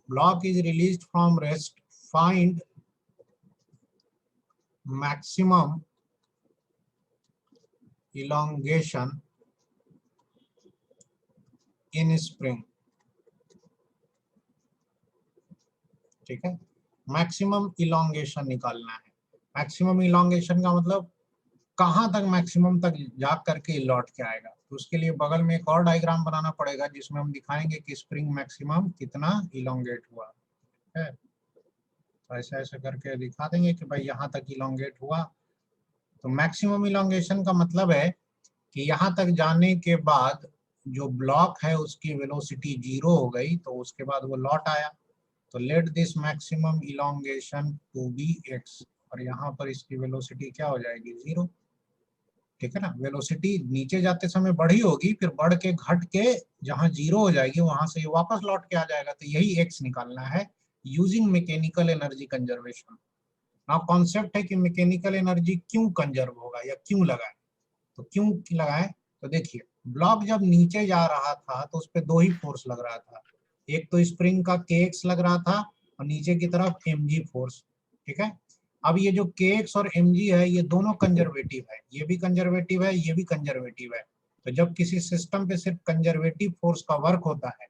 block is released from rest, find maximum elongation in spring। ठीक है, maximum elongation निकालना है। मैक्सिमम इलोंगेशन का मतलब कहाँ तक मैक्सिमम तक जा करके लौट के आएगा। तो उसके लिए बगल में एक और डायग्राम बनाना पड़ेगा जिसमें हम दिखाएंगे कि स्प्रिंग मैक्सिमम कितना इलोंगेट हुआ है। तो ऐसे ऐसे करके दिखा देंगे कि भाई यहाँ तक इलोंगेट हुआ। तो मैक्सिमम इलोंगेशन का मतलब है कि यहाँ तक जाने के बाद जो ब्लॉक है उसकी वेलोसिटी 0 हो गई, तो उसके बाद वो लौट आया। तो let this maximum elongation to be x, और यहाँ पर इसकी वेलोसिटी क्या हो जाएगी 0। ठीक है ना, वेलोसिटी नीचे जाते समय बढ़ी होगी, फिर बढ़ के घट के जहाँ 0 हो जाएगी वहां से ये वापस लौट के आ जाएगा। तो यही x निकालना है using mechanical energy conservation. Now concept है कि मैकेनिकल एनर्जी क्यों कंजर्व होगा या क्यों लगाए। तो क्यों लगाए, तो देखिए ब्लॉक जब नीचे जा रहा था तो उस पर दो ही फोर्स लग रहा था। एक तो स्प्रिंग का kx लग रहा था और नीचे की तरफ mg फोर्स। ठीक है, अब ये जो kx और mg है ये दोनों कंजर्वेटिव है, ये भी कंजर्वेटिव है, ये भी कंजर्वेटिव है। तो जब किसी सिस्टम पे सिर्फ कंजर्वेटिव फोर्स का वर्क होता है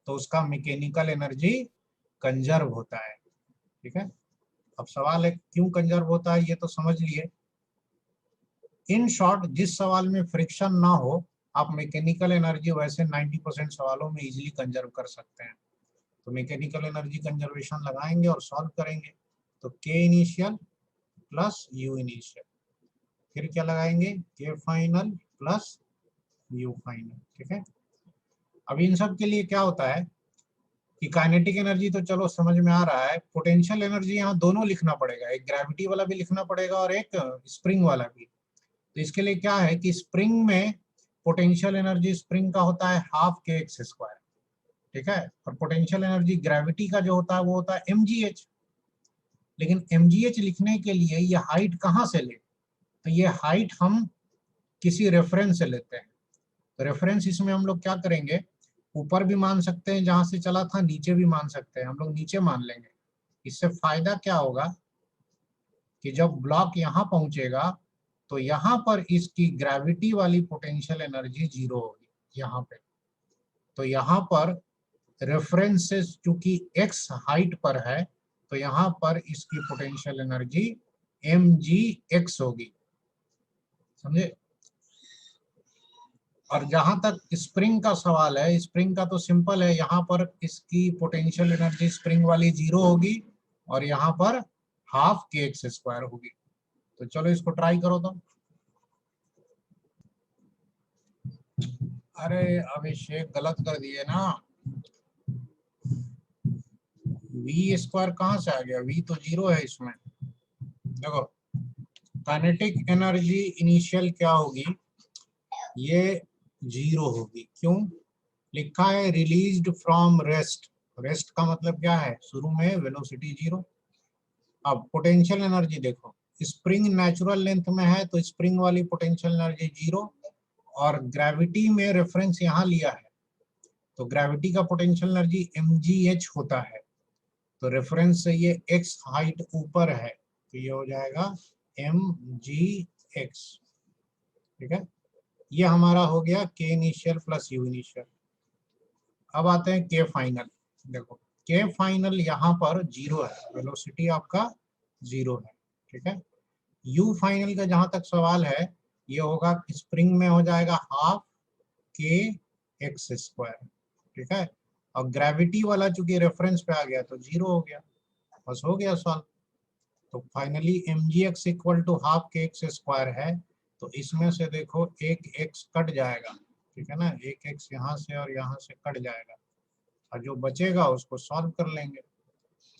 तो उसका मैकेनिकल एनर्जी कंजर्व होता है। ठीक है, अब सवाल है क्यों कंजर्व होता है, ये तो समझ लिए। इन शॉर्ट, जिस सवाल में फ्रिक्शन ना हो आप मैकेनिकल एनर्जी वैसे 90% सवालों में इजीली कंजर्व कर सकते हैं। तो मैकेनिकल एनर्जी कंजर्वेशन लगाएंगे और सॉल्व करेंगे। तो के इनिशियल प्लस यू इनिशियल, फिर क्या लगाएंगे के फाइनल प्लस यू फाइनल। ठीक है, अब इन सब के लिए क्या होता है कि काइनेटिक एनर्जी तो चलो समझ में आ रहा है, पोटेंशियल एनर्जी यहाँ दोनों लिखना पड़ेगा, एक ग्रेविटी वाला भी लिखना पड़ेगा और एक स्प्रिंग वाला भी। तो इसके लिए क्या है कि स्प्रिंग में पोटेंशियल एनर्जी स्प्रिंग का होता है हाफ के एक्स स्क्वायर। ठीक है, और पोटेंशियल एनर्जी ग्रेविटी का जो होता है वो होता है mgh। लेकिन mgh लिखने के लिए ये हाइट कहाँ से ले, तो ये हाइट हम किसी रेफरेंस से लेते हैं। तो रेफरेंस इसमें हम लोग क्या करेंगे, ऊपर भी मान सकते हैं जहां से चला था, नीचे भी मान सकते हैं, हम लोग नीचे मान लेंगे। इससे फायदा क्या होगा कि जब ब्लॉक यहाँ पहुंचेगा तो यहाँ पर इसकी ग्रेविटी वाली पोटेंशियल एनर्जी 0 होगी यहाँ पे। तो यहाँ पर रेफरेंस से चूंकि x हाइट पर है तो यहाँ पर इसकी पोटेंशियल एनर्जी mgx होगी, समझे। और जहां तक स्प्रिंग का सवाल है, स्प्रिंग का तो सिंपल है, यहाँ पर इसकी पोटेंशियल एनर्जी स्प्रिंग वाली 0 होगी और यहाँ पर हाफ के एक्स स्क्वायर होगी। तो चलो इसको ट्राई करो तो। अरे अभिषेक गलत कर दिए ना, वी स्क्वायर कहाँ से आ गया, वी तो 0 है इसमें। देखो काइनेटिक एनर्जी इनिशियल क्या होगी, ये 0 होगी। क्यों लिखा है रिलीज्ड फ्रॉम रेस्ट, रेस्ट का मतलब क्या है, शुरू में वेलोसिटी 0। अब पोटेंशियल एनर्जी देखो, स्प्रिंग नेचुरल लेंथ में है तो स्प्रिंग वाली पोटेंशियल एनर्जी 0, और ग्रेविटी में रेफरेंस यहाँ लिया है तो ग्रेविटी का पोटेंशियल एनर्जी mgh होता है। तो रेफरेंस से ये x हाइट ऊपर है तो ये हो जाएगा mgx। ठीक है, ये हमारा हो गया के इनिशियल प्लस यू इनिशियल। अब आते हैं के फाइनल। देखो के फाइनल यहाँ पर 0 है, वेलोसिटी आपका 0 है। ठीक है, यू फाइनल का जहां तक सवाल है ये होगा स्प्रिंग में हो जाएगा हाफ के एक्स स्क्वायर। ठीक है, और ग्रेविटी वाला चूंकि रेफरेंस पे आ गया तो 0 हो गया, बस हो गया सॉल्व। तो finally mgx equal to half के एक्स स्क्वायर है, तो इसमें से देखो एक x कट जाएगा। ठीक है ना, एक x यहाँ से और यहाँ से कट जाएगा और जो बचेगा उसको सॉल्व कर लेंगे।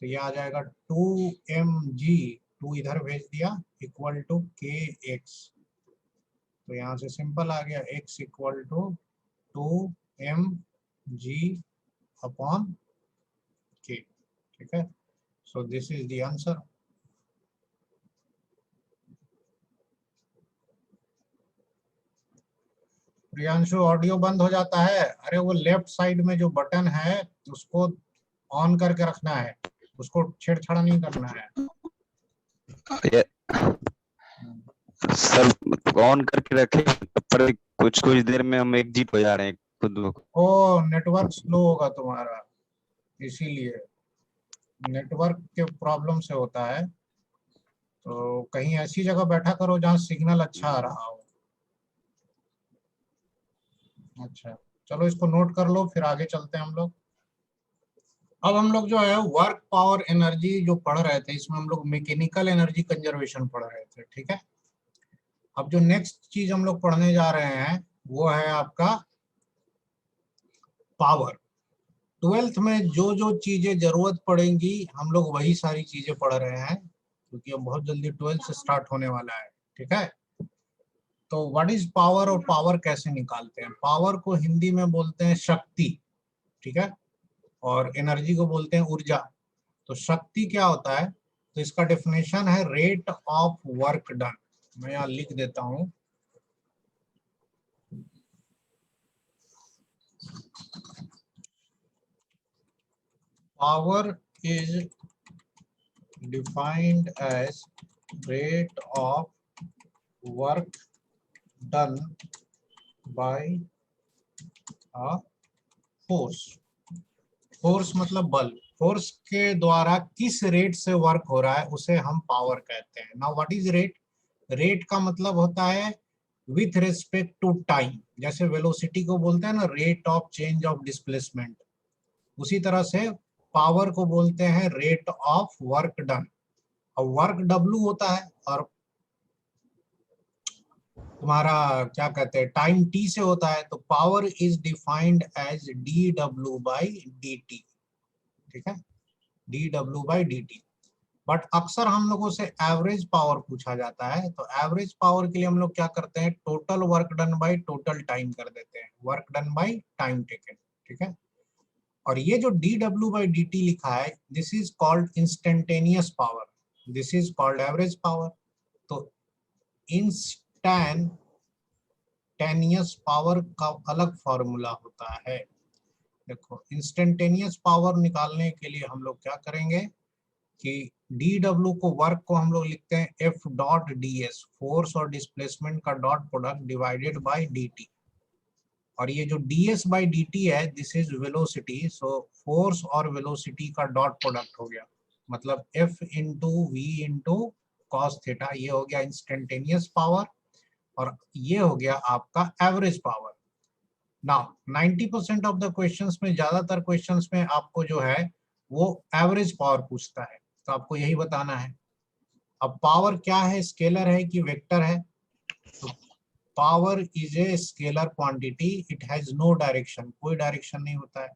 तो ये आ जाएगा 2mg, 2 इधर भेज दिया, इक्वल टू के एक्स। तो यहाँ से सिंपल आ गया x equal to 2mg upon k। ठीक है, so this is the answer. Priyanshu audio बंद हो जाता है, अरे वो लेफ्ट साइड में जो बटन है उसको ऑन करके रखना है, उसको छेड़छाड़ नहीं करना है। ये सर ऑन करके रखे, पर कुछ कुछ देर में हम एग्जिट हो जा रहे हैं खुद को। ओ नेटवर्क स्लो होगा तुम्हारा, इसीलिए नेटवर्क के प्रॉब्लम से होता है। तो कहीं ऐसी जगह बैठा करो जहाँ सिग्नल अच्छा आ रहा हो। अच्छा चलो इसको नोट कर लो, फिर आगे चलते हैं हम लोग। अब हम लोग जो है वर्क पावर एनर्जी जो पढ़ रहे थे, इसमें हम लोग मैकेनिकल एनर्जी कंजर्वेशन पढ़ रहे थे, ठीक है। अब जो नेक्स्ट चीज हम लोग पढ़ने जा रहे हैं वो है आपका पावर। ट्वेल्थ में जो जो चीजें जरूरत पड़ेंगी हम लोग वही सारी चीजें पढ़ रहे हैं, क्योंकि अब बहुत जल्दी ट्वेल्थ से स्टार्ट होने वाला है, ठीक है। तो व्हाट इज पावर और पावर कैसे निकालते हैं? पावर को हिंदी में बोलते हैं शक्ति, ठीक है, और एनर्जी को बोलते हैं ऊर्जा। तो शक्ति क्या होता है? तो इसका डेफिनेशन है रेट ऑफ वर्क डन। मैं यहाँ लिख देता हूं, power is defined as rate of work done by a force. Force मतलब बल, फोर्स के द्वारा किस रेट से वर्क हो रहा है उसे हम पावर कहते हैं। Now what is rate? Rate का मतलब होता है विथ रिस्पेक्ट टू टाइम। जैसे वेलोसिटी को बोलते हैं ना rate of change of displacement, उसी तरह से पावर को बोलते हैं रेट ऑफ वर्क डन। और वर्क डब्ल्यू होता है और तुम्हारा क्या कहते हैं टाइम टी से होता है। तो power is defined as D W by D T, ठीक है, D W by D T. But अक्सर हम लोगों से एवरेज पावर पूछा जाता है, तो एवरेज पावर के लिए हम लोग क्या करते हैं, total work done by total time कर देते हैं, work done by time taken, ठीक है। और ये जो D W by D T लिखा है, this is called instantaneous power, this is called average power. तो इंस्टेंटेनियस पावर का अलग फॉर्मूला होता है। देखो इंस्टेंटेनियस पावर निकालने के लिए हम लोग क्या करेंगे कि डी डब्ल्यू को वर्क को हम लोग लिखते हैं F dot D S, force और डिस्प्लेसमेंट का dot product divided by D T. और ये जो D S by D T है this is velocity, so force और वेलोसिटी का डॉट प्रोडक्ट हो गया, मतलब F into V into cos theta, ये हो गया इंस्टेंटेनियस पावर। और ये हो गया आपका average power. Now 90% of the questions में, ज्यादातर क्वेश्चंस में आपको जो है वो एवरेज पावर पूछता है, तो आपको यही बताना है। अब पावर क्या है, स्केलर है कि वेक्टर है? तो power is a scalar quantity, it has no direction, कोई डायरेक्शन नहीं होता है।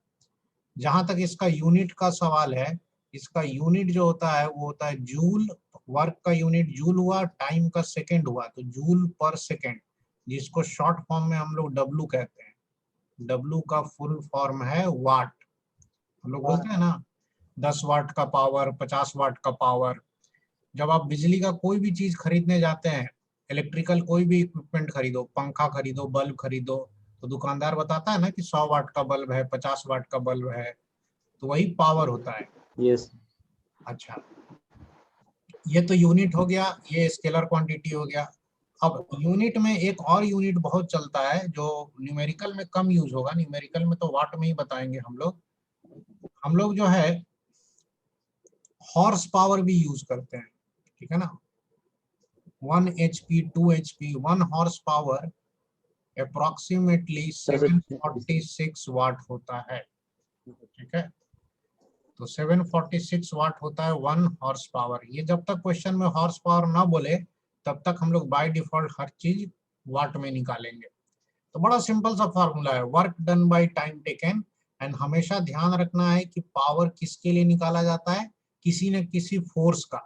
जहां तक इसका यूनिट का सवाल है, इसका यूनिट जो होता है वो होता है जूल। वर्क का यूनिट जूल हुआ, टाइम का सेकेंड हुआ, तो जूल पर सेकेंड, जिसको शॉर्ट फॉर्म में हम लोग डब्लू कहते हैं। डब्लू का फुल फॉर्म है वाट। हम लोग बोलते हैं ना 10 वाट का पावर, 50 वाट का पावर। जब आप बिजली का कोई भी चीज खरीदने जाते हैं, इलेक्ट्रिकल कोई भी इक्विपमेंट खरीदो, पंखा खरीदो, बल्ब खरीदो, तो दुकानदार बताता है ना कि 100 वाट का बल्ब है, 50 वाट का बल्ब है, तो वही पावर होता है। यस। अच्छा, ये तो यूनिट हो गया, ये स्केलर क्वांटिटी हो गया। अब यूनिट में एक और यूनिट बहुत चलता है जो न्यूमेरिकल में कम यूज होगा, न्यूमेरिकल में तो वाट में ही बताएंगे हम लोग। हम लोग जो है हॉर्स पावर भी यूज करते हैं, ठीक है ना। 1 HP 2 HP 1 horse power approximately 746 वाट होता है, ठीक है। तो 746 वाट होता है 1 हॉर्स पावर। ये जब तक क्वेश्चन में हॉर्स पावर ना बोले तब तक हम लोग बाय डिफॉल्ट हर चीज वाट में निकालेंगे। तो बड़ा सिंपल सा फॉर्मूला है, work done by time taken. And हमेशा ध्यान रखना है कि पावर किसके लिए निकाला जाता है, किसी न किसी फोर्स का।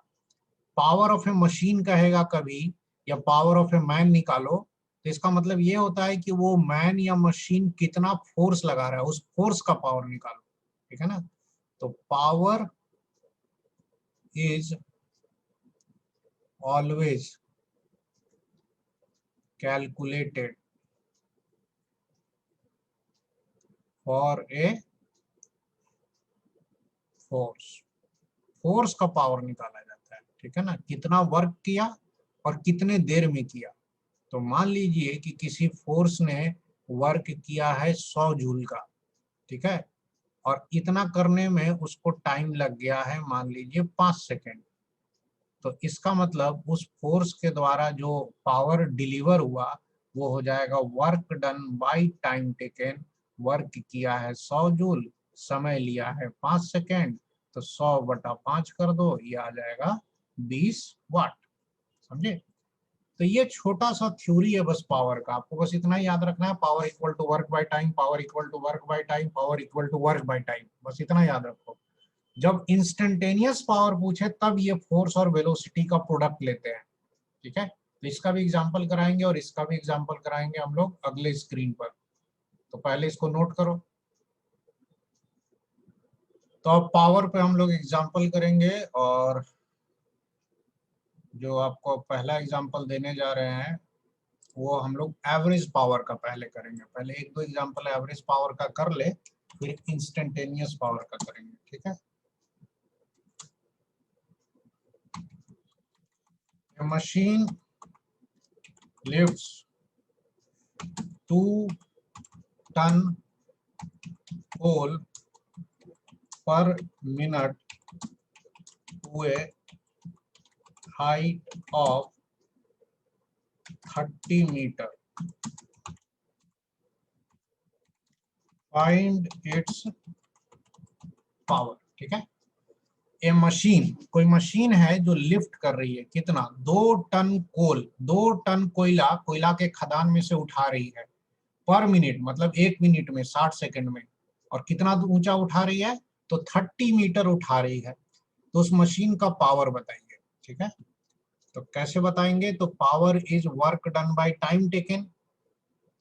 पावर ऑफ ए मशीन कहेगा कभी, या पावर ऑफ ए मैन निकालो, तो इसका मतलब ये होता है कि वो मैन या मशीन कितना फोर्स लगा रहा है, उस फोर्स का पावर निकालो, ठीक है ना। तो power is always calculated for a force, force का पावर निकाला जाता है, ठीक है ना, कितना वर्क किया और कितने देर में किया। तो मान लीजिए कि किसी फोर्स ने वर्क किया है 100 जूल का, ठीक है, और इतना करने में उसको टाइम लग गया है मान लीजिए 5 सेकेंड। तो इसका मतलब उस फोर्स के द्वारा जो पावर डिलीवर हुआ वो हो जाएगा work done by time taken. Work किया है 100 जूल, समय लिया है 5 सेकेंड, तो 100/5 कर दो, ये आ जाएगा 20 वाट। समझे? तो ये छोटा सा थ्योरी है बस पावर का, आपको बस इतना ही याद रखना है, power equal to work by time, power equal to work by time, power equal to work by time, बस इतना याद रखो। जब इंस्टेंटेनियस पावर पूछे तब ये फोर्स और वेलोसिटी का प्रोडक्ट लेते हैं, ठीक है। तो इसका भी एग्जांपल कराएंगे और इसका भी एग्जांपल कराएंगे हम लोग अगले स्क्रीन पर। तो पहले इसको नोट करो। तो अब पावर पे हम लोग एग्जांपल करेंगे, और जो आपको पहला एग्जांपल देने जा रहे हैं वो हम लोग एवरेज पावर का पहले करेंगे। पहले एक दो एग्जांपल एवरेज पावर का कर ले, फिर इंस्टेंटेनियस पावर का करेंगे, ठीक है। A machine lifts 2 ton coal per minute to a height of 30 meter. Find its power, ठीक है। ए मशीन, कोई मशीन है जो लिफ्ट कर रही है कितना, 2 टन कोल, 2 टन कोयला, कोयला के खदान में से उठा रही है पर मिनट, मतलब 1 मिनट में, 60 सेकंड में। और कितना ऊंचा उठा रही है, तो 30 मीटर उठा रही है। तो उस मशीन का पावर बताइए, ठीक है। तो कैसे बताएंगे, तो power is work done by time taken.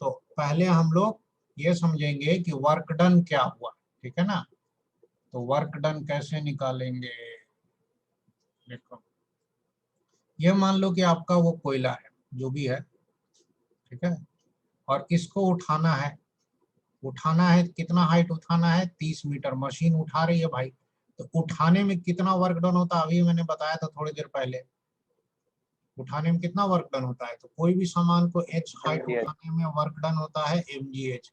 तो पहले हम लोग ये समझेंगे कि वर्क डन क्या हुआ, ठीक है ना। तो वर्क डन कैसे निकालेंगे, देखो ये मान लो कि आपका वो कोयला है जो भी है, ठीक है, और इसको उठाना है, उठाना है कितना हाइट उठाना है, 30 मीटर। मशीन उठा रही है भाई, तो उठाने में कितना वर्क डन होता है, अभी मैंने बताया था थोड़ी देर पहले, उठाने में कितना वर्क डन होता है। तो कोई भी सामान को h हाइट उठाने में वर्क डन होता है mgh।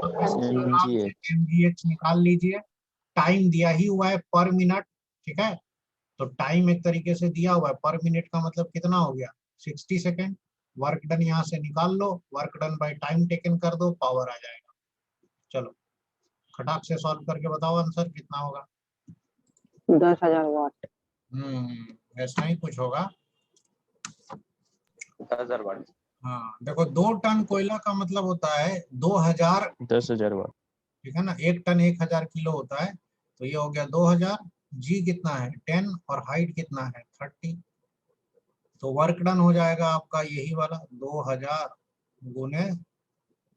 अब इसके हिसाब से mgh निकाल लीजिए। टाइम दिया ही हुआ है पर मिनट, ठीक है। तो टाइम एक तरीके से दिया हुआ है, पर मिनट का मतलब कितना हो गया, 60 सेकेंड। वर्क डन यहाँ से निकाल लो, work done by time taken कर दो, पावर आ जाएगा। चलो खटाक से सॉल्व करके बताओ आंसर कितना होगा। 10,000 वाट। ऐसा ही कुछ होगा। 10,000 वाट। हाँ देखो, 2 टन कोयला का मतलब होता है 2000, 10,000 वाट, ठीक है ना। 1 टन 1000 किलो होता है, तो ये हो गया 2000। जी कितना है 10, और हाइट कितना है 30। तो वर्क डन हो जाएगा आपका यही वाला 2000 गुने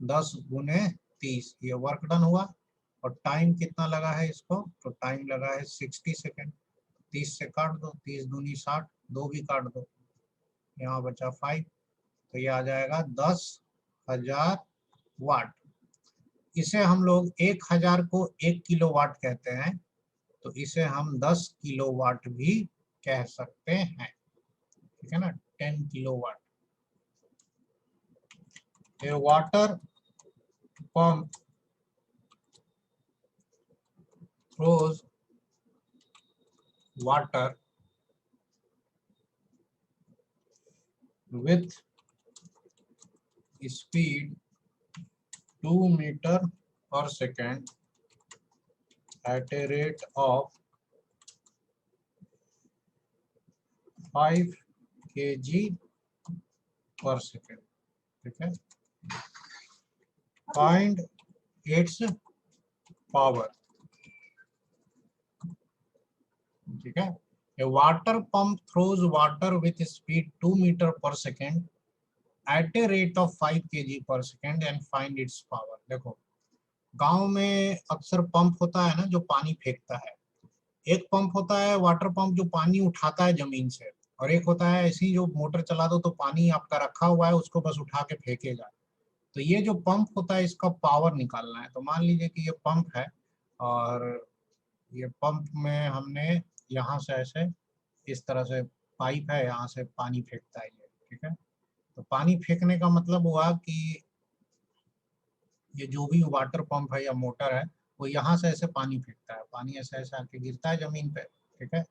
10 गुने 30, ये वर्क डन हुआ। और टाइम कितना लगा है इसको, तो टाइम लगा है 60 सेकेंड। 30 से काट दो, 30 दूनी 60, 2 भी काट दो, यहाँ बचा 5। तो ये आ जाएगा 10,000 वाट। इसे हम लोग 1000 को 1 किलोवाट कहते हैं, तो इसे हम 10 किलोवाट भी कह सकते हैं, ठीक है ना, 10 kilowatt. A water pump throws water with speed 2 meter per second at a rate of 5 kg per second, ठीक है। Find its power, ठीक है। A water pump throws water with speed 2 meter per second at a rate of 5 kg per second and find its power। देखो गांव में अक्सर pump होता है ना जो पानी फेंकता है। एक पंप होता है वाटर पंप जो पानी उठाता है जमीन से, और एक होता है ऐसी जो मोटर चला दो तो पानी आपका रखा हुआ है उसको बस उठा के फेंकेगा। तो ये जो पंप होता है इसका पावर निकालना है। तो मान लीजिए कि ये पंप है और ये पंप में हमने यहाँ से ऐसे इस तरह से पाइप है, यहाँ से पानी फेंकता है ये, ठीक है। तो पानी फेंकने का मतलब हुआ कि ये जो भी वाटर पंप है या मोटर है वो यहाँ से ऐसे पानी फेंकता है, पानी ऐसे ऐसे आके गिरता है जमीन पे, ठीक है।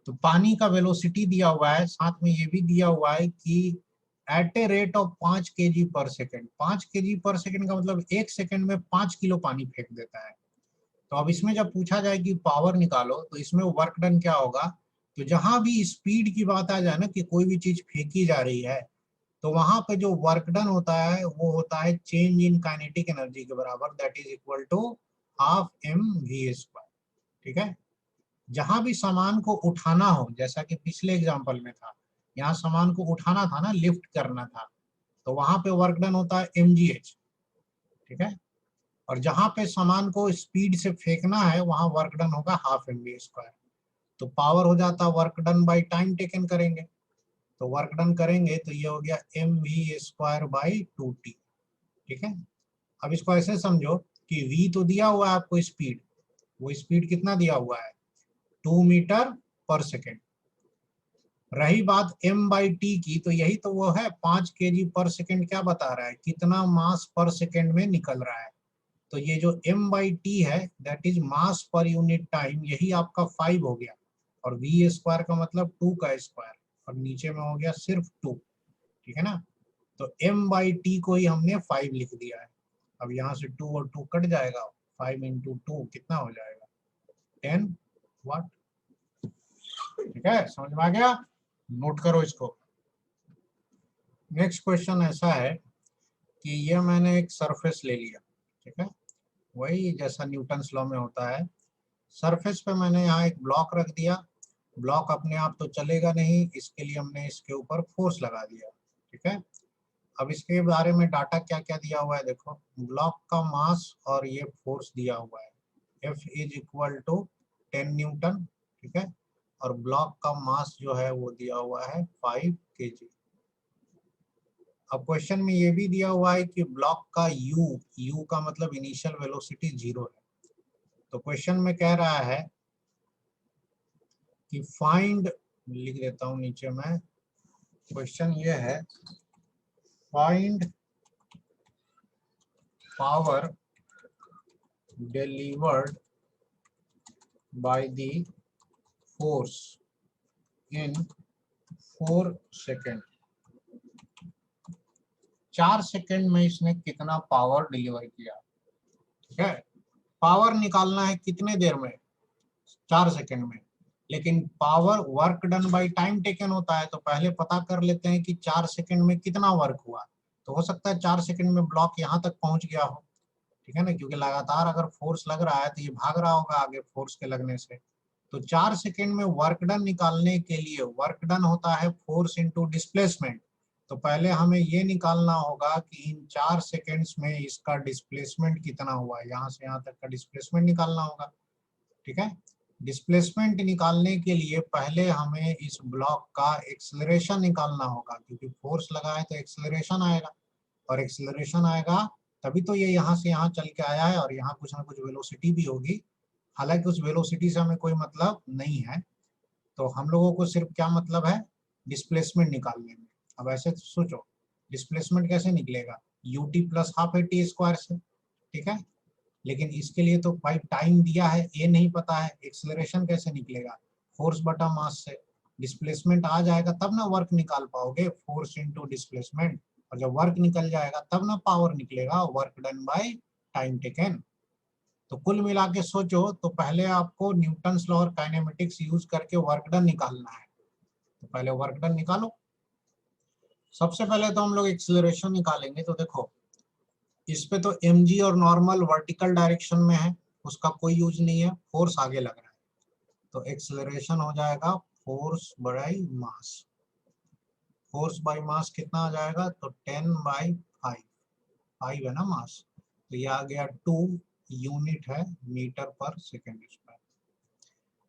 तो पानी का वेलोसिटी दिया हुआ है, साथ में ये भी दिया हुआ है कि at a rate of 5 kg per second. 5 kg per second का मतलब 1 सेकेंड में 5 किलो पानी फेंक देता है। तो अब इसमें जब पूछा जाए कि पावर निकालो तो इसमें वर्क डन क्या होगा, तो जहां भी स्पीड की बात आ जाए ना कि कोई भी चीज फेंकी जा रही है तो वहां पे जो वर्क डन होता है वो होता है चेंज इन काइनेटिक एनर्जी के बराबर, that is equal to half mv², ठीक है। जहां भी सामान को उठाना हो, जैसा कि पिछले एग्जांपल में था, यहाँ सामान को उठाना था ना, लिफ्ट करना था, तो वहां पे वर्क डन होता है mgh, ठीक है। और जहां पे सामान को स्पीड से फेंकना है वहां वर्क डन होगा हाफ mv²। तो पावर हो जाता है work done by time taken करेंगे, तो वर्क डन करेंगे तो ये हो गया mv²/2t, ठीक है। अब इसको ऐसे समझो कि v तो दिया हुआ है आपको स्पीड, वो स्पीड कितना दिया हुआ है 2 मीटर पर सेकेंड। रही बात m/t की, तो यही तो वो है 5 kg पर सेकेंड, क्या बता रहा है कितना मास पर सेकेंड में निकल रहा है। तो ये जो m/t है that is mass per unit time, यही आपका 5 हो गया, और v² का मतलब 2 का स्क्वायर, और नीचे में हो गया सिर्फ 2, ठीक है ना। तो m/t को ही हमने 5 लिख दिया है। अब यहाँ से 2 और 2 कट जाएगा, 5 × 2 कितना हो जाएगा 10 वाट, ठीक है। समझ में आ गया, नोट करो इसको। नेक्स्ट क्वेश्चन ऐसा है कि ये मैंने एक सरफेस ले लिया, ठीक है, वही जैसा न्यूटन्स लॉ में होता है। सरफेस पे मैंने यहाँ एक ब्लॉक रख दिया, ब्लॉक अपने आप तो चलेगा नहीं, इसके लिए हमने इसके ऊपर फोर्स लगा दिया, ठीक है। अब इसके बारे में डाटा क्या क्या दिया हुआ है देखो, ब्लॉक का मास और ये फोर्स दिया हुआ है, F is equal to 10 newton, ठीक है। और ब्लॉक का मास जो है वो दिया हुआ है 5 kg। अब क्वेश्चन में ये भी दिया हुआ है कि ब्लॉक का u का मतलब इनिशियल वेलोसिटी 0 है। तो क्वेश्चन में कह रहा है कि फाइंड, लिख देता हूं नीचे में, क्वेश्चन ये है find power delivered by the force in 4 second. 4 second में इसने कितना पावर डिलीवर किया, ठीक है। पावर निकालना है कितने देर में 4 सेकेंड में, लेकिन power work done by time taken होता है, तो पहले पता कर लेते हैं कि 4 सेकेंड में कितना वर्क हुआ। तो हो सकता है 4 सेकेंड में ब्लॉक यहाँ तक पहुंच गया हो, ठीक है ना, क्योंकि लगातार अगर फोर्स लग रहा है तो ये भाग रहा होगा आगे फोर्स के लगने से। तो 4 सेकेंड में वर्क डन निकालने के लिए, वर्क डन होता है फोर्स इंटू डिस्प्लेसमेंट, तो पहले हमें ये निकालना होगा कि इन 4 सेकेंड्स में इसका डिस्प्लेसमेंट कितना हुआ है, यहाँ से यहाँ तक का डिस्प्लेसमेंट निकालना होगा, ठीक है। डिस्प्लेसमेंट निकालने के लिए पहले हमें इस ब्लॉक का एक्सेलरेशन निकालना होगा, क्योंकि फोर्स लगा है तो एक्सेलरेशन आएगा, और एक्सेलरेशन आएगा तभी तो ये यहाँ से यहाँ चल के आया है, और यहाँ कुछ ना कुछ वेलोसिटी भी होगी, हालांकि उस वेलोसिटी से हमें कोई मतलब नहीं है। तो हम लोगों को सिर्फ क्या मतलब है डिस्प्लेसमेंट निकालने में। अब ऐसे सोचो डिस्प्लेसमेंट कैसे निकलेगा, ut प्लस हाफ at² से, ठीक है। लेकिन इसके लिए तो भाई टाइम दिया है, ये नहीं पता है, एक्सेलरेशन कैसे निकलेगा फोर्स बटा मास से। डिस्प्लेसमेंट आ जाएगा तब ना वर्क निकाल पाओगे, फोर्स इनटू डिस्प्लेसमेंट, और जब वर्क निकल जाएगा तब ना पावर निकलेगा, work done by time taken. तो कुल मिला के सोचो तो पहले आपको न्यूटन्स लॉ और काइनेमेटिक्स यूज करके वर्क डन निकालना है, तो पहले वर्क डन निकालो। सबसे पहले तो हम लोग एक्सेलरेशन निकालेंगे, तो देखो इस पे तो mg और नॉर्मल वर्टिकल डायरेक्शन में है, उसका कोई यूज नहीं है, फोर्स आगे लग रहा है, तो एक्सेलरेशन हो जाएगा force by mass. Force by mass कितना आ जाएगा, तो 10/5, 5 है ना मास, तो ये आ गया 2 यूनिट है मीटर पर सेकेंड स्क्वायर।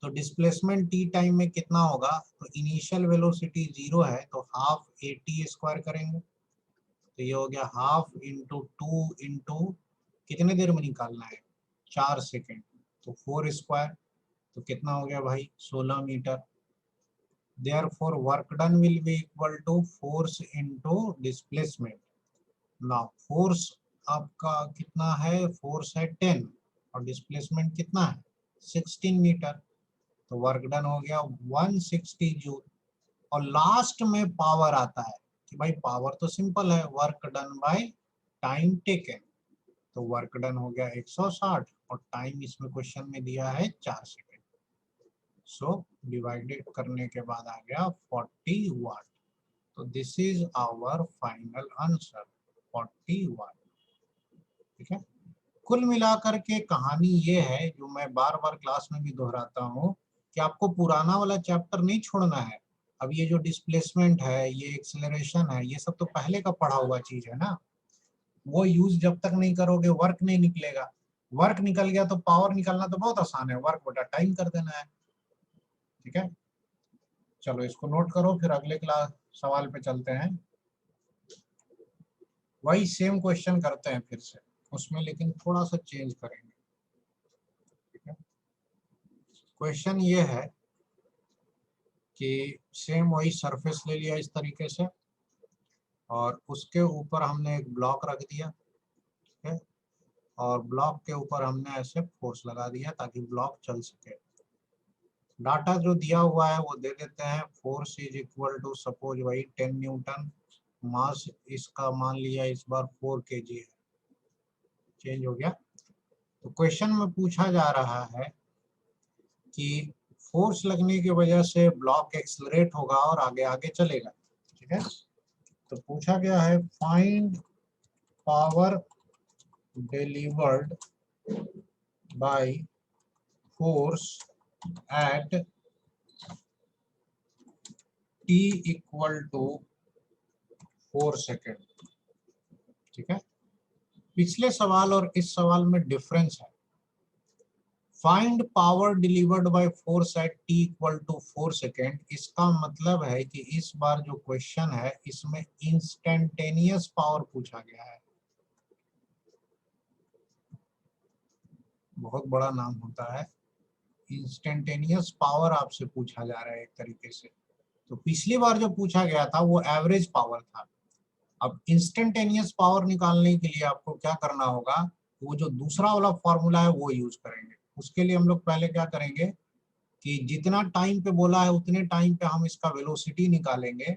तो डिस्प्लेसमेंट t टाइम में कितना होगा, तो इनिशियल वेलोसिटी 0 है तो हाफ at² करेंगे, तो ये हो गया हाफ इंटू 2 इंटू कितने देर में निकालना है 4 सेकेंड, तो 4 स्क्वायर तो कितना हो गया भाई 16 metre. Therefore work done will be equal to force into displacement। now force आपका कितना है, फोर्स है 10 और डिस्प्लेसमेंट कितना है 16 मीटर। तो वर्क डन हो गया 160 जूल। और लास्ट में पावर आता है कि भाई पावर तो सिंपल है, work done by time taken. तो वर्क डन हो गया 160 और टाइम इसमें क्वेश्चन में दिया है 4 सेकंड। सो डिवाइडेड करने के बाद आ गया 40 वाट। तो this is our final answer 40 watt. ठीक है, कुल मिलाकर के कहानी ये है जो मैं बार बार क्लास में भी दोहराता हूँ कि आपको पुराना वाला चैप्टर नहीं छोड़ना है। अब ये जो डिस्प्लेसमेंट है, ये एक्सेलरेशन है, ये सब तो पहले का पढ़ा हुआ चीज है ना। वो यूज जब तक नहीं करोगे वर्क नहीं निकलेगा। वर्क निकल गया तो पावर निकालना तो बहुत आसान है, वर्क बटा टाइम कर देना है। ठीक है, चलो इसको नोट करो, फिर अगले क्लास सवाल पे चलते हैं। वही सेम क्वेश्चन करते हैं फिर से, उसमें लेकिन थोड़ा सा चेंज करेंगे। ठीक है, क्वेश्चन ये है कि सेम वही सरफेस ले लिया इस तरीके से और उसके ऊपर हमने एक ब्लॉक रख दिया। ठीक है, और ब्लॉक के ऊपर हमने ऐसे फोर्स लगा दिया ताकि ब्लॉक चल सके। डाटा जो दिया हुआ है वो दे देते हैं। Force is equal to suppose वही 10 न्यूटन, मास इसका मान लिया इस बार 4 kg है। चेंज हो गया। तो क्वेश्चन में पूछा जा रहा है कि फोर्स लगने की वजह से ब्लॉक एक्सलरेट होगा और आगे आगे चलेगा। ठीक है, तो पूछा गया है find power delivered by force at t equal to 4 second. ठीक है, पिछले सवाल और इस सवाल में डिफरेंस है। Find power delivered by force at t equal to 4 second, इसका मतलब है कि इस बार जो क्वेश्चन है इसमें इंस्टेंटेनियस पावर पूछा गया है। बहुत बड़ा नाम होता है, इंस्टेंटेनियस पावर आपसे पूछा जा रहा है एक तरीके से। तो पिछली बार जो पूछा गया था वो एवरेज पावर था। अब इंस्टेंटेनियस पावर निकालने के लिए आपको क्या करना होगा, वो जो दूसरा वाला फॉर्मूला है वो यूज करेंगे। उसके लिए हम लोग पहले क्या करेंगे कि जितना टाइम पे बोला है उतने टाइम पे हम इसका वेलोसिटी निकालेंगे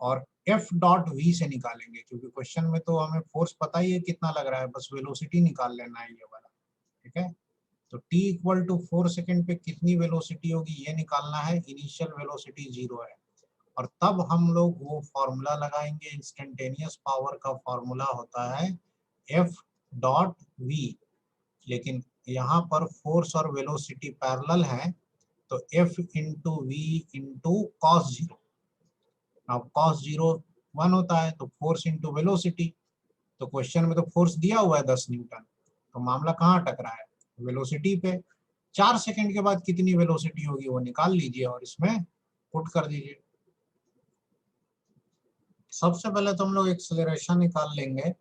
और एफ डॉट वी से निकालेंगे, क्योंकि क्वेश्चन में तो हमें फोर्स पता ही है कितना लग रहा है, बस वेलोसिटी निकाल लेना है ये वाला। ठीक है, तो t इक्वल टू 4 सेकेंड पे कितनी वेलोसिटी होगी ये निकालना है। इनिशियल वेलोसिटी 0 है और तब हम लोग वो फॉर्मूला लगाएंगे। इंस्टेंटेनियस पावर का फॉर्मूला होता है एफ डॉट वी, लेकिन यहाँ पर फोर्स और वेलोसिटी पैरेलल है तो F into V into cos 0। अब कॉस 0 1 होता है तो फोर्स इंटू वेलोसिटी, तो क्वेश्चन में तो फोर्स दिया हुआ है 10 न्यूटन, तो मामला कहाँ अटक रहा है, वेलोसिटी पे। 4 सेकंड के बाद कितनी वेलोसिटी होगी वो निकाल लीजिए और इसमें पुट कर दीजिए। सबसे पहले तो हम लोग एक्सेलरेशन निकाल लेंगे,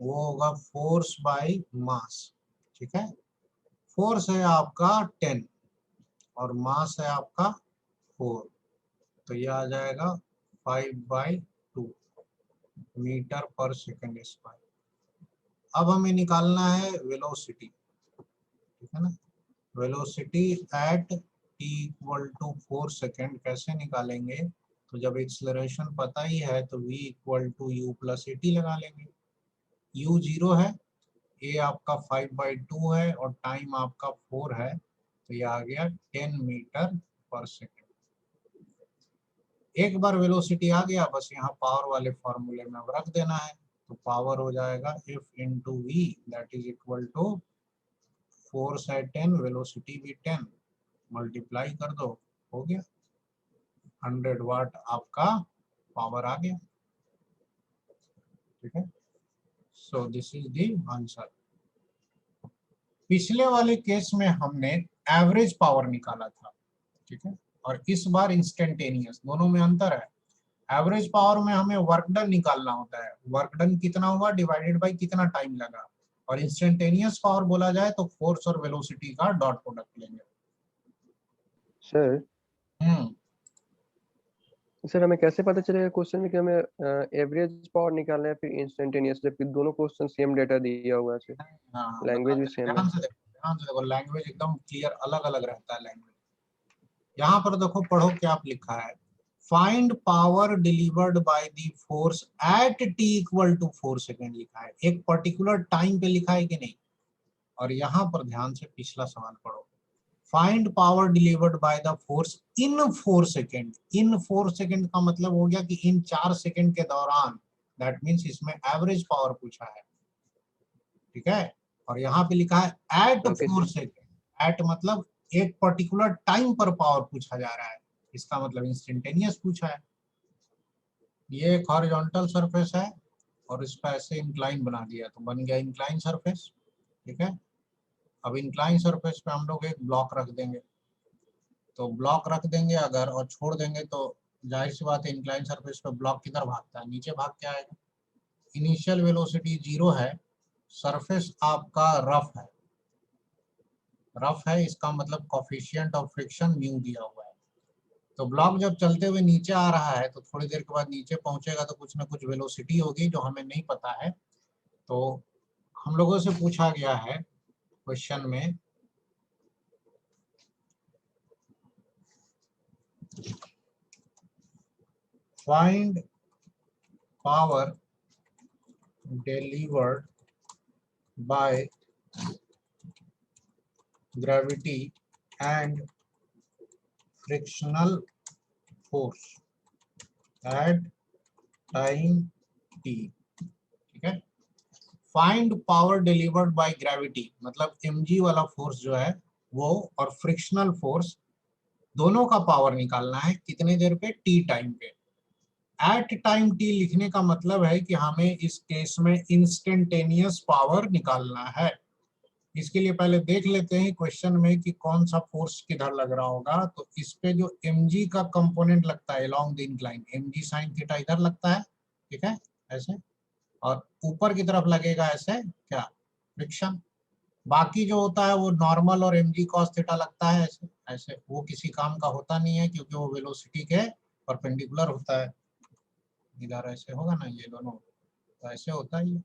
वो होगा फोर्स बाय मास। ठीक है, फोर्स है आपका 10 और मास है आपका 4, तो ये आ जाएगा 5/2 मीटर पर सेकंड स्क्वायर। अब हमें निकालना है वेलोसिटी। ठीक है ना, velocity at t equal to 4 second कैसे निकालेंगे, तो जब एक्सेलरेशन पता ही है तो v equal to u plus at लगा लेंगे। u 0 है, a आपका 5/2 है और टाइम आपका 4 है, तो ये आ गया 10 मीटर पर सेकेंड। एक बार वेलोसिटी आ गया, बस यहाँ पावर वाले फॉर्मूले में अब रख देना है, तो पावर हो जाएगा F into V that is equal to force है 10, वेलोसिटी भी 10, मल्टीप्लाई कर दो, हो गया 100 वाट आपका पावर आ गया। ठीक है, so this is the answer. पिछले वाले केस में हमने एवरेज पावर निकाला था। ठीक है, और इस बार इंस्टेंटेनियस, दोनों में अंतर है। एवरेज पावर में हमें वर्क डन निकालना होता है, वर्क डन कितना हुआ डिवाइडेड बाय कितना टाइम लगा, और इंस्टेंटेनियस पावर बोला जाए तो फोर्स और वेलोसिटी का डॉट प्रोडक्ट लेंगे। सर हम्म सर हमें कैसे पता चलेगा क्वेश्चन में कि हमें एवरेज पावर निकालना है फिर इंस्टेंटेनियस, जबकि दोनों क्वेश्चन सेम डेटा दिया हुआ है सर, हाँ, लैंग्वेज भी बताते हैं। सेम है। ध्यान से देखो, लैंग्वेज एकदम क्लियर अलग अलग रहता है लैंग्वेज। यहाँ पर देखो, पढ़ो क्या लिखा है। Find power delivered by the force at t equal to 4 second लिखा है, एक पर्टिकुलर टाइम पे लिखा है कि नहीं। और यहाँ पर ध्यान से पिछला सवाल पढ़ो। Find power delivered by the force in 4 second. In 4 second का मतलब हो गया कि इन 4 सेकेंड के दौरान, दैट मीन्स इसमें एवरेज पावर पूछा है, ठीक है। और यहाँ पे लिखा है at okay 4 sir. Second. At मतलब एक पर्टिकुलर टाइम पर पावर पूछा जा रहा है, इसका मतलब इंस्टेंटेनियस पूछा है। ये एक हॉरिजॉन्टल सरफेस है और इस पर ऐसे इंक्लाइन बना दिया तो बन गया इंक्लाइन सरफेस, ठीक है। अब इंक्लाइन सरफेस पे हम लोग एक ब्लॉक रख देंगे, तो ब्लॉक रख देंगे अगर और छोड़ देंगे तो जाहिर सी बात है इंक्लाइन सरफेस पे ब्लॉक किधर भागता है, नीचे भाग के आएगा। इनिशियल वेलोसिटी 0 है, सरफेस आपका रफ है। रफ है इसका मतलब कोफिशिएंट ऑफ फ्रिक्शन म्यू दिया हुआ है। तो ब्लॉक जब चलते हुए नीचे आ रहा है तो थोड़ी देर के बाद नीचे पहुंचेगा तो कुछ ना कुछ वेलोसिटी होगी जो हमें नहीं पता है। तो हम लोगों से पूछा गया है क्वेश्चन में find power delivered by gravity and frictional force at time t, ठीक है। Find power delivered by gravity मतलब mg वाला फोर्स जो है वो, और फ्रिक्शनल फोर्स, दोनों का पावर निकालना है कितने देर पे, t टाइम पे। एट टाइम t लिखने का मतलब है कि हमें इस केस में इंस्टेंटेनियस पावर निकालना है। इसके लिए पहले देख लेते हैं क्वेश्चन में कि कौन सा फोर्स किधर लग रहा होगा। तो इस पे जो mg का कंपोनेंट लगता है along the incline, mg sin theta इधर लगता है, ठीक है, ऐसे। और ऊपर की तरफ लगेगा ऐसे क्या, फ्रिक्शन। बाकी जो होता है वो नॉर्मल और mg cos थीटा लगता है ऐसे ऐसे। वो किसी काम का होता नहीं है क्योंकि वो वेलोसिटी के परपेंडिकुलर होता है। इधर ऐसे होगा ना, ये दोनों तो ऐसे होता ही है।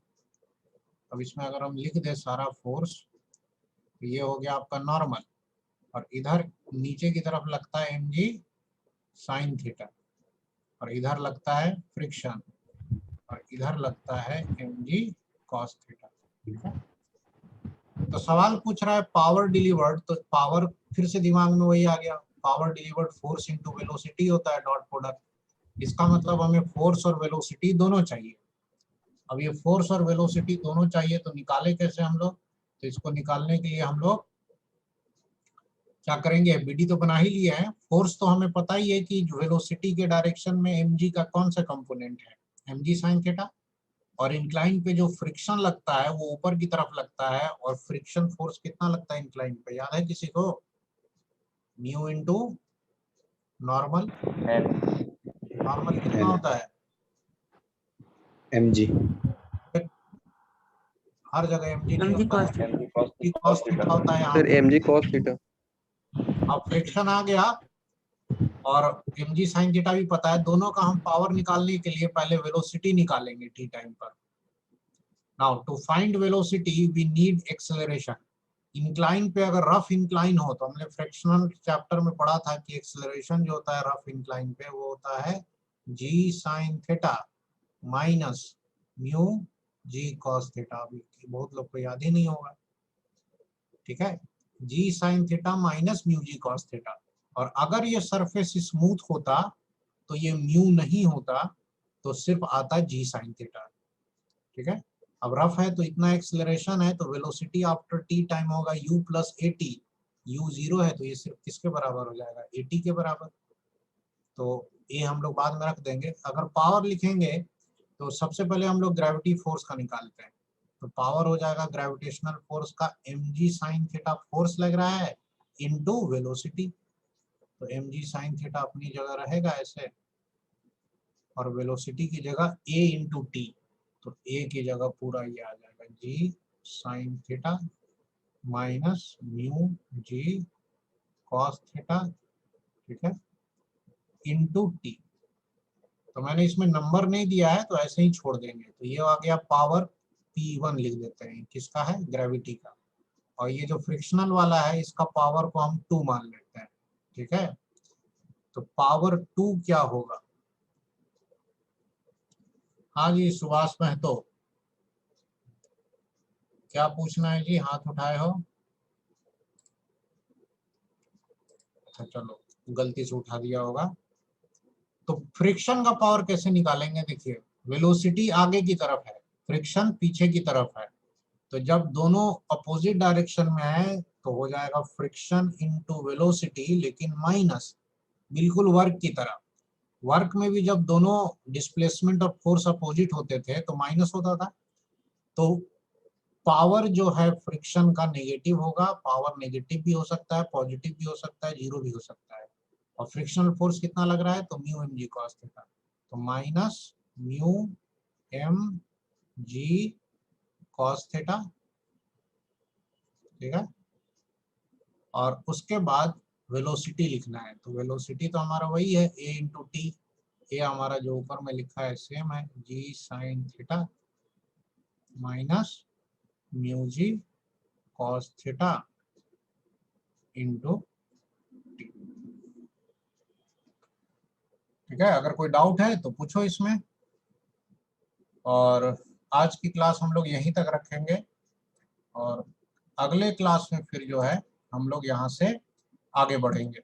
अब इसमें अगर हम लिख दे सारा फोर्स, तो ये हो गया आपका नॉर्मल, और इधर नीचे की तरफ लगता है mg sin थीटा, और इधर लगता है फ्रिक्शन, और इधर लगता है mg cos थीटा, ठीक है। तो सवाल पूछ रहा है पावर डिलीवर्ड, तो पावर फिर से दिमाग में वही आ गया, power delivered force into velocity होता है डॉट प्रोडक्ट। इसका मतलब हमें फोर्स और वेलोसिटी दोनों चाहिए। अब ये फोर्स और वेलोसिटी दोनों चाहिए तो निकाले कैसे हम लोग। तो इसको निकालने के लिए हम लोग क्या करेंगे, बीडी तो बना ही लिया है। फोर्स तो हमें पता ही है कि वेलोसिटी के डायरेक्शन में mg का कौन सा कंपोनेंट है, mg sin थीटा। और इंक्लाइन पे जो फ्रिक्शन लगता है वो ऊपर की तरफ लगता है, और फ्रिक्शन फोर्स कितना लगता है इंक्लाइन पे, याद है किसी को, म्यू इंटू नॉर्मल। नॉर्मल कितना होता है, mg हर जगह mg नहीं mg होता cos है, mg cos थीटा होता है यहाँ सर पे। mg cos theta. अब फ्रिक्शन आ गया और mg sin थीटा भी पता है, दोनों का हम पावर निकालने के लिए पहले वेलोसिटी निकालेंगे t टाइम पर। Now to find velocity we need acceleration. Incline पे अगर रफ इंक्लाइन हो, तो हमने फ्रैक्शनल चैप्टर में पढ़ा था कि एक्सेलरेशन जो होता है रफ इंक्लाइन पे वो होता है g sin theta minus mu g cos theta. अभी बहुत लोग को याद ही नहीं होगा, ठीक है, g sin theta minus mu g cos theta. और अगर ये सरफेस स्मूथ होता तो ये म्यू नहीं होता, तो सिर्फ आता g sin थीटा, ठीक है। अब रफ है तो इतना एक्सेलरेशन है, तो वेलोसिटी आफ्टर t टाइम होगा u प्लस at। u 0 है तो ये सिर्फ किसके बराबर हो जाएगा, at के बराबर। तो ये हम लोग बाद में रख देंगे। अगर पावर लिखेंगे तो सबसे पहले हम लोग ग्रेविटी फोर्स का निकालते हैं। तो पावर हो जाएगा ग्रेविटेशनल फोर्स का mg sin थीटा फोर्स लग रहा है इनटू वेलोसिटी। तो mg sin थीटा अपनी जगह रहेगा ऐसे, और वेलोसिटी की जगह a इंटू टी। तो a की जगह पूरा ये आ जाएगा g sine theta minus mu g cos theta, ठीक है, इनटू टी। तो मैंने इसमें नंबर नहीं दिया है तो ऐसे ही छोड़ देंगे, तो ये आ गया पावर P1 लिख देते हैं, किसका है, ग्रेविटी का। और ये जो फ्रिक्शनल वाला है इसका पावर को हम 2 मान लेते हैं, ठीक है। तो पावर 2 क्या होगा? हाँ जी सुभाष महतो, क्या पूछना है जी, हाथ उठाए हो? अच्छा चलो, गलती से उठा दिया होगा। तो फ्रिक्शन का पावर कैसे निकालेंगे? देखिए, वेलोसिटी आगे की तरफ है, फ्रिक्शन पीछे की तरफ है, तो जब दोनों अपोजिट डायरेक्शन में है तो हो जाएगा फ्रिक्शन इनटू वेलोसिटी, लेकिन माइनस बिल्कुल वर्क की तरह। वर्क में भी जब दोनों डिस्प्लेसमेंट और फोर्स अपोजिट होते थे तो माइनस होता था। तो पावर जो है फ्रिक्शन का नेगेटिव होगा, पावर नेगेटिव भी हो सकता है, पॉजिटिव भी हो सकता है, जीरो भी हो सकता है। और फ्रिक्शनल फोर्स कितना लग रहा है? तो mu M G cos theta, तो minus mu M G cos theta, ठीक है। और उसके बाद वेलोसिटी लिखना है, तो वेलोसिटी तो हमारा वही है a इंटू टी। ए हमारा जो ऊपर में लिखा है सेम है, जी sign theta minus mu g cos theta into T, ठीक है। अगर कोई डाउट है तो पूछो इसमें। और आज की क्लास हम लोग यहीं तक रखेंगे, और अगले क्लास में फिर जो है हम लोग यहाँ से आगे बढ़ेंगे।